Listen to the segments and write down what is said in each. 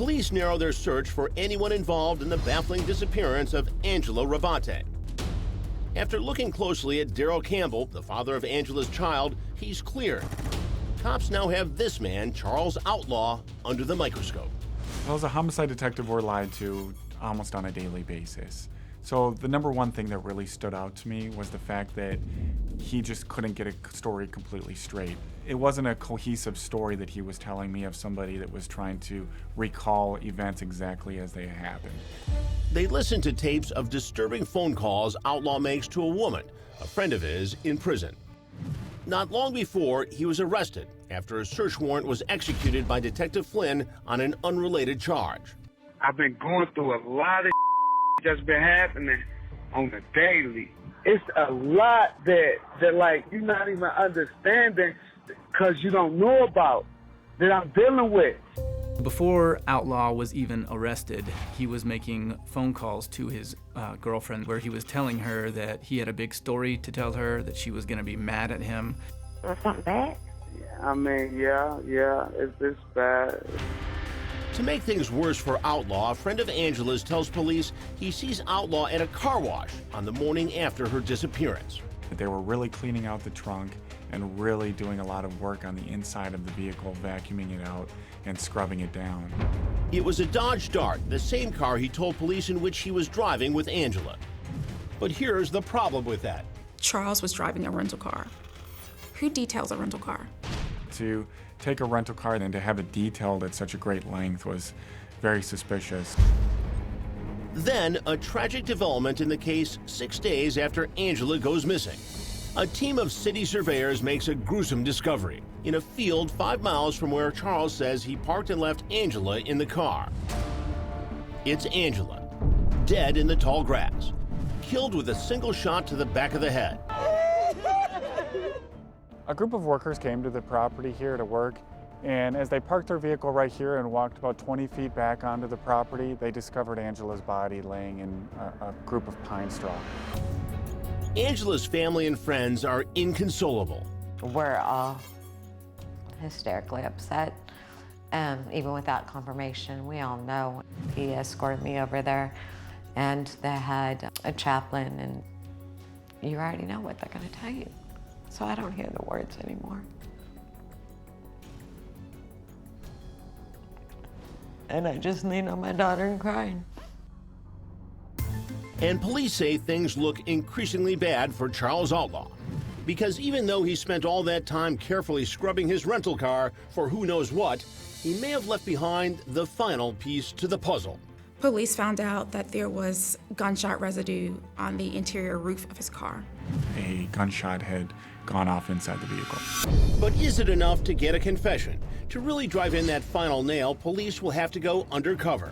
Police narrow their search for anyone involved in the baffling disappearance of Angela Rabotte. After looking closely at Daryl Campbell, the father of Angela's child, he's cleared. Cops now have this man, Charles Outlaw, under the microscope. Well, as a homicide detective, we're lied to almost on a daily basis. So the number one thing that really stood out to me was the fact that he just couldn't get a story completely straight. It wasn't a cohesive story that he was telling me of somebody that was trying to recall events exactly as they happened. They listened to tapes of disturbing phone calls Outlaw makes to a woman, a friend of his, in prison. Not long before, he was arrested after a search warrant was executed by Detective Flynn on an unrelated charge. I've been going through a lot of that's been happening on the daily. It's a lot that like you're not even understanding because you don't know about that I'm dealing with. Before Outlaw was even arrested, he was making phone calls to his girlfriend where he was telling her that he had a big story to tell her, that she was going to be mad at him. Or something bad? Yeah, it's bad. To make things worse for Outlaw, a friend of Angela's tells police he sees Outlaw at a car wash on the morning after her disappearance. They were really cleaning out the trunk and really doing a lot of work on the inside of the vehicle, vacuuming it out and scrubbing it down. It was a Dodge Dart, the same car he told police in which he was driving with Angela. But here's the problem with that. Charles was driving a rental car. Who details a rental car? To take a rental car and to have it detailed at such a great length was very suspicious. Then, a tragic development in the case 6 days after Angela goes missing. A team of city surveyors makes a gruesome discovery in a field 5 miles from where Charles says he parked and left Angela in the car. It's Angela, dead in the tall grass, killed with a single shot to the back of the head. A group of workers came to the property here to work, and as they parked their vehicle right here and walked about 20 feet back onto the property, they discovered Angela's body laying in a group of pine straw. Angela's family and friends are inconsolable. We're all hysterically upset. Even without confirmation, we all know. He escorted me over there, and they had a chaplain, and you already know what they're going to tell you. So I don't hear the words anymore. And I just lean on my daughter and crying. And police say things look increasingly bad for Charles Outlaw. Because even though he spent all that time carefully scrubbing his rental car for who knows what, he may have left behind the final piece to the puzzle. Police found out that there was gunshot residue on the interior roof of his car. A gunshot had gone off inside the vehicle. But is it enough to get a confession? To really drive in that final nail, police will have to go undercover.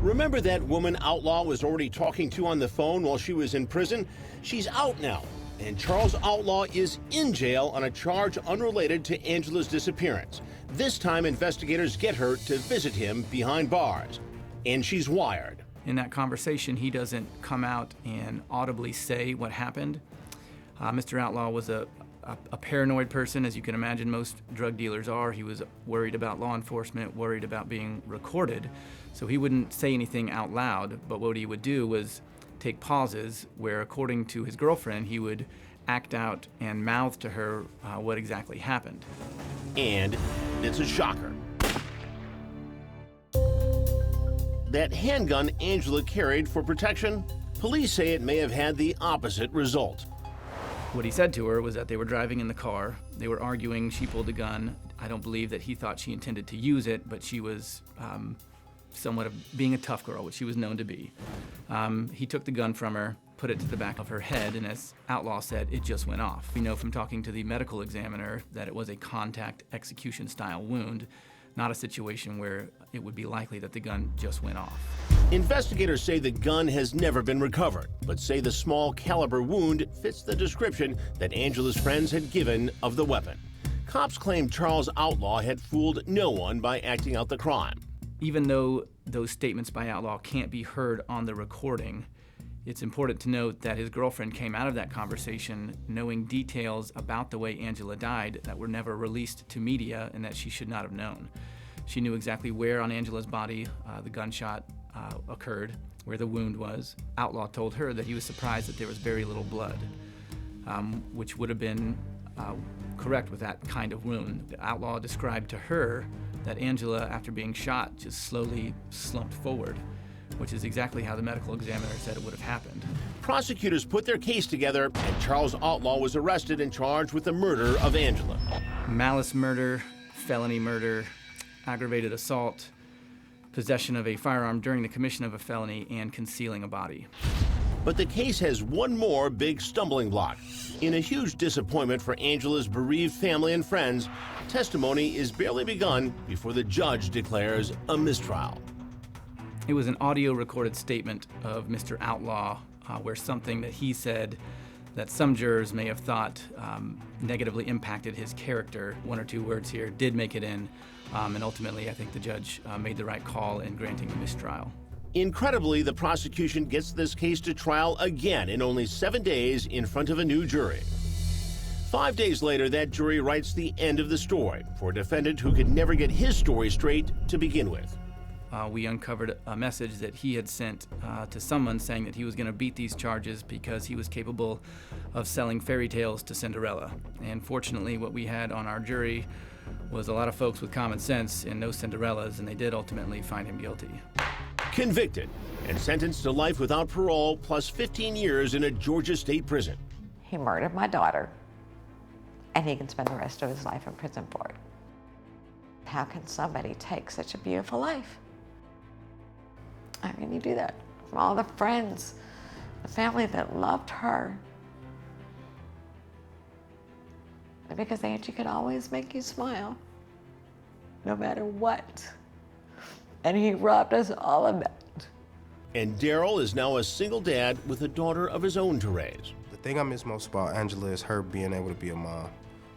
Remember that woman Outlaw was already talking to on the phone while she was in prison? She's out now, and Charles Outlaw is in jail on a charge unrelated to Angela's disappearance. This time, investigators get her to visit him behind bars, and she's wired. In that conversation, he doesn't come out and audibly say what happened. Mr. Outlaw was a paranoid person, as you can imagine most drug dealers are. He was worried about law enforcement, worried about being recorded, so he wouldn't say anything out loud, but what he would do was take pauses where, according to his girlfriend, he would act out and mouth to her what exactly happened. And it's a shocker. That handgun Angela carried for protection, police say it may have had the opposite result. What he said to her was that they were driving in the car. They were arguing. She pulled a gun. I don't believe that he thought she intended to use it, but she was somewhat of being a tough girl, which she was known to be. He took the gun from her, put it to the back of her head, and as Outlaw said, it just went off. We know from talking to the medical examiner that it was a contact execution style wound, not a situation where it would be likely that the gun just went off. Investigators say the gun has never been recovered, but say the small caliber wound fits the description that Angela's friends had given of the weapon. Cops claim Charles Outlaw had fooled no one by acting out the crime. Even though those statements by Outlaw can't be heard on the recording, it's important to note that his girlfriend came out of that conversation knowing details about the way Angela died that were never released to media and that she should not have known. She knew exactly where on Angela's body the gunshot occurred, where the wound was. Outlaw told her that he was surprised that there was very little blood, which would have been correct with that kind of wound. The outlaw described to her that Angela, after being shot, just slowly slumped forward, which is exactly how the medical examiner said it would have happened. Prosecutors put their case together, and Charles Outlaw was arrested and charged with the murder of Angela. Malice murder, felony murder, aggravated assault, possession of a firearm during the commission of a felony, and concealing a body. But the case has one more big stumbling block. In a huge disappointment for Angela's bereaved family and friends, testimony is barely begun before the judge declares a mistrial. It was an audio recorded statement of Mr. Outlaw where something that he said that some jurors may have thought negatively impacted his character. One or two words here did make it in, and ultimately I think the judge made the right call in granting the mistrial. Incredibly, the prosecution gets this case to trial again in only 7 days in front of a new jury. 5 days later, that jury writes the end of the story for a defendant who could never get his story straight to begin with. We uncovered a message that he had sent to someone saying that he was going to beat these charges because he was capable of selling fairy tales to Cinderella. And fortunately, what we had on our jury was a lot of folks with common sense and no Cinderellas, and they did ultimately find him guilty. Convicted and sentenced to life without parole plus 15 years in a Georgia state prison. He murdered my daughter, and he can spend the rest of his life in prison for it. How can somebody take such a beautiful life? How can you do that? From all the friends, the family that loved her. Because Angie could always make you smile, no matter what. And he robbed us all of that. And Daryl is now a single dad with a daughter of his own to raise. The thing I miss most about Angela is her being able to be a mom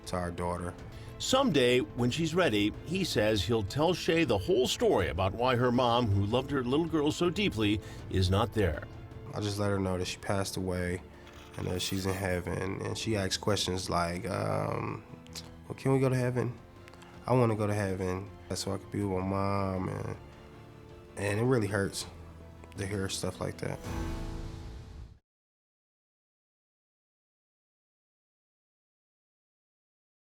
to our daughter. Someday, when she's ready, he says he'll tell Shay the whole story about why her mom, who loved her little girl so deeply, is not there. I just let her know that she passed away and that she's in heaven. And she asks questions like, well, can we go to heaven? I want to go to heaven so I could be with my mom. And it really hurts to hear stuff like that.